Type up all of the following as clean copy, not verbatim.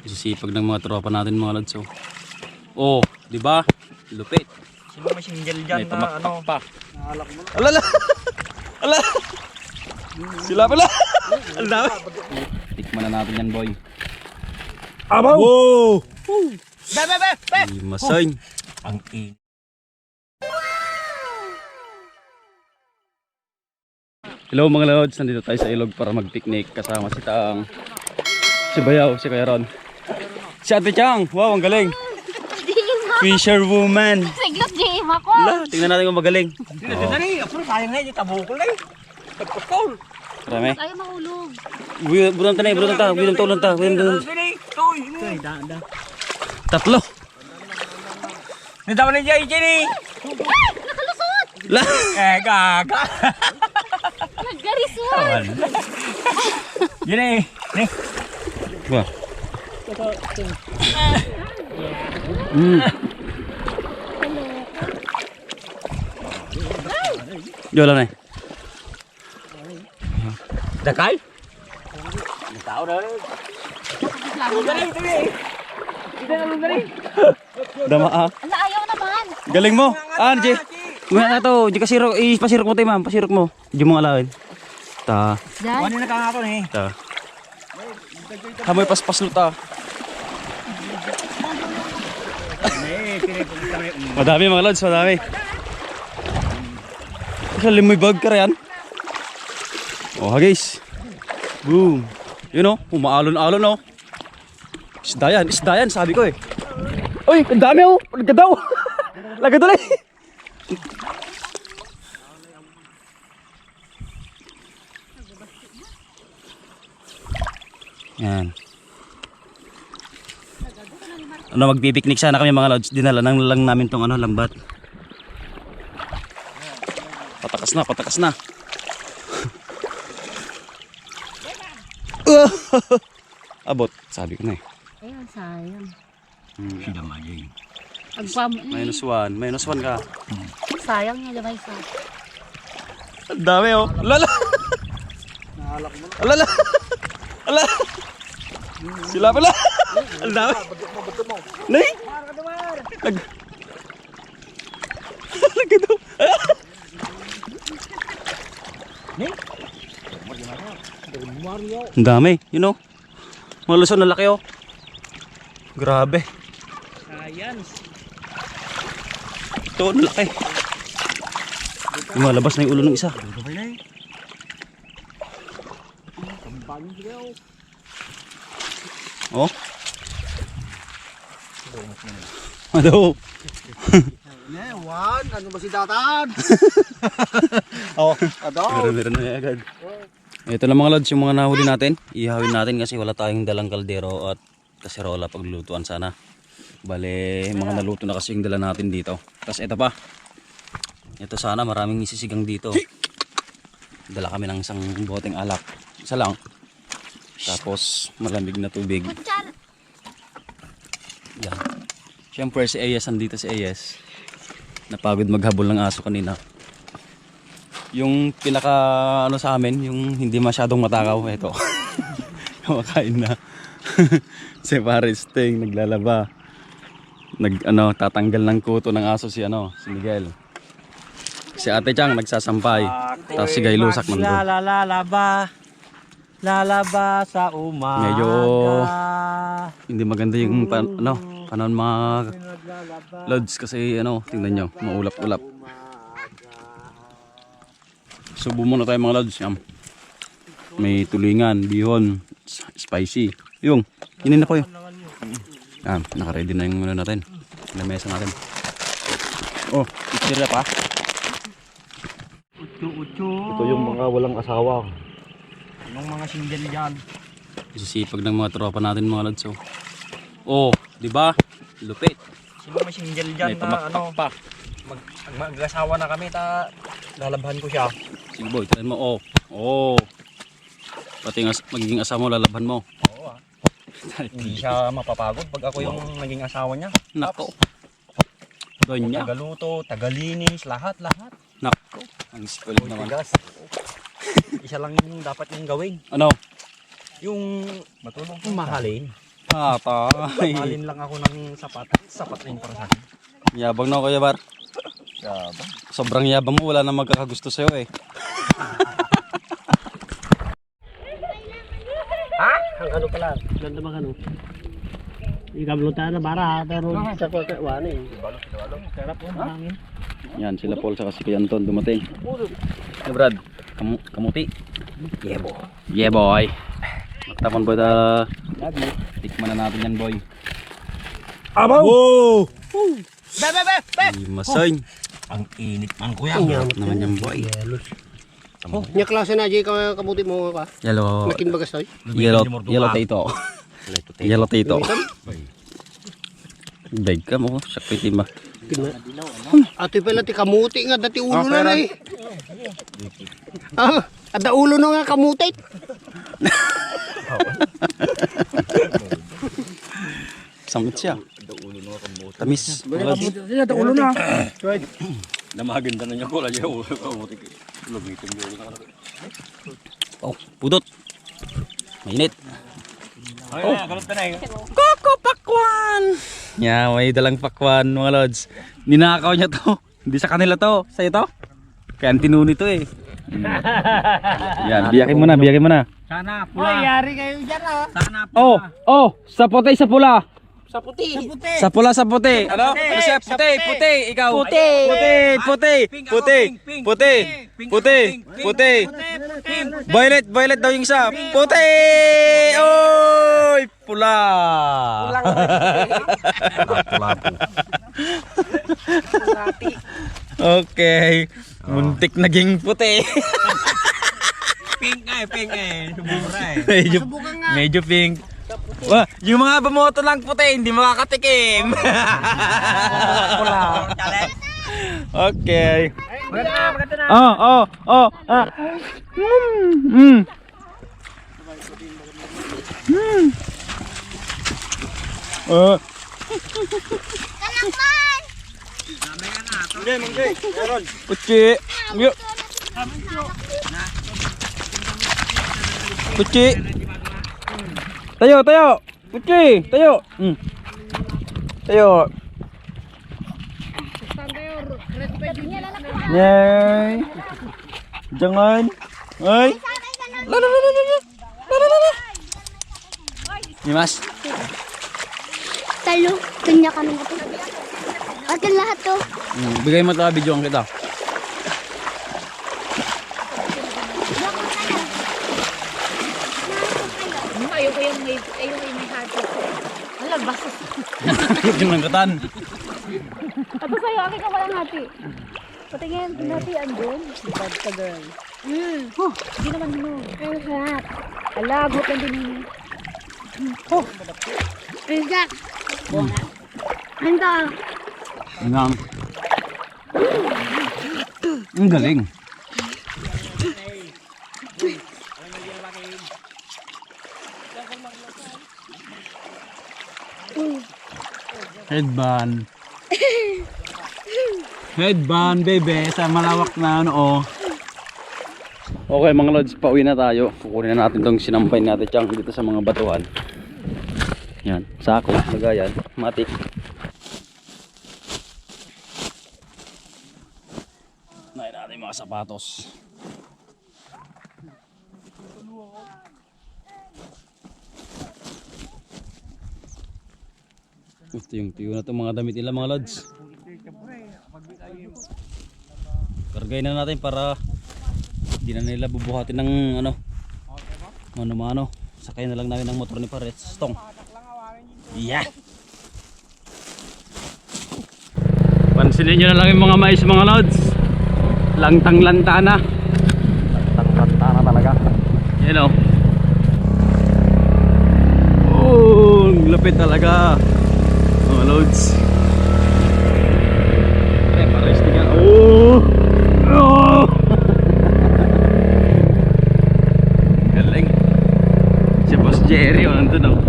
Sisipag ng mga tropa natin mga lads. Oh, di ba? Lupit. Sino may single dyan May na tumakpak ano? pa. Naalak mo. Alala! Ala! Sila pala! Ang dami! Tikman na natin yan, boy. Abaw! Wow! Be! Di masay. Ang in. Hello mga lods, nandito tayo sa ilog para mag-picnic kasama si Taang, si Bayaw, si Kuya Ron, si Ate Chang. Wow, ang galing. Fisherwoman. Siglat game ako. La, tingnan natin kung magaling. Dali, apro sayang na yung tabukol na eh. Pagpakol. Marami. Ayaw mahulog. Bulan ta. Toy, da. Tatlo. Nadaman na dyan, Jenny. Nakalusot! La. Gaga. Naggariswan! Jenny. Wah. Yola na. Dakay? Tao na. Dama ah. Ala, ayaw naman. Galing mo. Ah, J. Kuha na to. Di kasirok. Pasirok mo tayo, ma'am. Pasirok mo. Di mo alawin. Ta. Dan. Ano na kangaton eh? Ta. Hamoy paspas luta. Madami mga lods, madami. Kasi limoy bag ka rin. Oh, guys. Boom. Yun o, umaalon-alon o. Isda yan, sabi ko eh. Uy, ang dami o. Lagadaw. Lagadaw. Yan. Ano, magpipiknik sana kami mga lods. Dinala nang lang namin tong ano, lambat. Patakas na. Abot, sabi ko na eh. Ayun, sayang. Sila maging. Minus one ka. Sayang nga lamay sa. Ang dami oh. Lala. Alala. Ala. Sila pala. Ang dami. Nay. Lagadaw. Ang dami, you know. Malusot na laki oh. Grabe. Science. Ito, ang laki. Lumalabas na yung ulo ng isa. Oh. Ano? Wan, ano ba si Datan? Oh, Meron na agad. Ito lang mga lods yung mga nahuli natin. Ihawin natin kasi wala tayong dalang kaldero at kaserola paglulutuan sana. Bale, mga naluto na kasi yung dala natin dito. Tapos ito pa. Ito sana maraming isisigang dito. Dala kami ng isang boteng alak. Isa lang. Tapos malamig na tubig. Yan. Siyempre si Ayes andito si Ayes. Napagod maghabol ng aso kanina. Yung pinaka ano sa amin, yung hindi masyadong matakaw, ito. Kumakain na. Si Paristing naglalaba. Tatanggal ng kuto ng aso si Miguel. Si Ate Chang nagsasampay. Tapos si Gaylusak nandun. Lalaba sa umaga. Medyo hindi maganda yung panahon mga lods kasi tingnan nyo, maulap-ulap. Subo muna tayo mga lods. Yan. May tulingan, bihon, spicy. Yung, inin na ko yun. Yan, nakaready na yung natin. Lamesa natin. Oh, itira pa. Ito yung mga walang asawa. Anong mga single dyan? Sisipag ng mga tropa natin mga lods. Oh, di ba? Lupit. Sino may single dyan May na tumakpak pa. mag-asawa na kami, lalabhan ko siya. Sige boy, try mo. Oh. Pati magiging asawa mo, lalabhan mo. Oo ah. Hindi siya mapapagod pag ako yung naging asawa niya. Nako. Doon niya. Tagaluto, tagalinis, lahat. Nako. Ang spoiled naman. Tigas. Isa lang yung dapat yung gawin. Ano? Yung matulong mahalin. Atay. Malin lang ako ng sapat. Sapat na yung para sa akin. Yabang na ako, Kuya Bar. Yabang. Sobrang yabang mo, wala na magkakagusto sa'yo eh. Ha? Ang ano pala, ganda bang ano? Ikablutan na bara, pero sa kwakwan eh. Sarap po, hangin. Yan, sila Paul sa si Kuya Anton dumating. Hey Brad, kamuti. Yeah boy. Yeah boy. Magtapon boy ta. Tikman na natin yan boy. Abaw! Wow! Be! Masay. Ang init man kuya. Sarap naman yan boy. Oh, niya klase na, Jay, kabuti mo ka. Yellow. Nakin bagas tayo. Yellow tato. Yellow tato. Beg ka mo, sakpitin ba? Ate pala ti kamuti nga, dati ulo na eh. Ada ulo na nga kamuti. Samit siya. Tamis. Ada ulo na. Namaganda na niya ko lang yung kamuti. Lumitin mo ulit ako. Oh, pudot. Mainit. Oh, kalot na eh. Koko pakwan! Yeah, may dalang pakwan mga lods. Ninakaw niya to. Hindi sa kanila to. Sa'yo to. Kaya ang tinuni to eh. Yan, biyakin mo na, biyakin mo na. Sana pula. Ay, yari kayo dyan ah. Sana Oh, sa puti, sa pula. Sa puti. Sa pula, sa puti. Ano? Ano siya? Puti. Ikaw. Puti. Violet daw yung isa. Puti. Oy, pula. Okay. Muntik naging puti. Pink eh. Sumura eh. Medyo pink. Wah, yung mga bumoto lang puti, hindi makakatikim. Okay. Maganda na. Oh. Puci. Yuk. Puci. Tayo. Puci, tayo. Tayo. Yay. Jangan. Ay. Mas. Talo, kanya kami nga po. Akin lahat to. Bigay mo ito, video kita. Ayoko yung may hati. Wala, basta. Yung nanggatan. Tapos sa'yo, akin ka walang hati. Patingin, pinatian doon. Bad ka, girl. Hindi naman mo. Ang sarap. Alagot lang din yun. Rizak. Handa. Ang Ang galing. Headband. Headband, baby, sa malawak na ano, oh. Okay mga lods, pauwi na tayo. Kukunin na natin tong sinampay natin tiyang dito sa mga batuhan. Yan, sako, lagayan, matik. Nahin natin mga sapatos. Ito yung tiyo na itong mga damit nila mga lods. Kargay na natin para hindi na nila bubuhatin ng ano mano-mano. Sakay na lang namin ng motor ni Pares Tong. Yeah. Pansinin nyo na lang yung mga mais mga lods. Lantang-lanta na. Lantang-lanta na talaga. Yan o. Oh, lapit talaga mga lods. Pares tingnan. Oh. Galing. Si Boss Jerry o nandun o.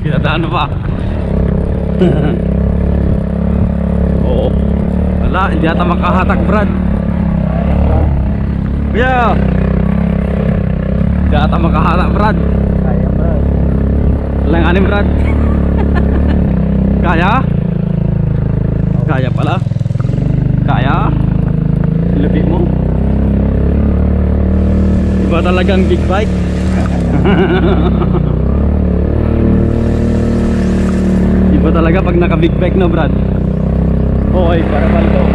Kinadaan pa. Oo. Wala, hindi ata makahatak Brad. Yeah. Di ata makahala, Brad. Kaya ba? Lang anim, Brad. Kaya? Kaya pala. Kaya? Lupi mo. Iba talagang big bite. Iba talaga pag naka big bike, no, Brad? Okay, para paldo.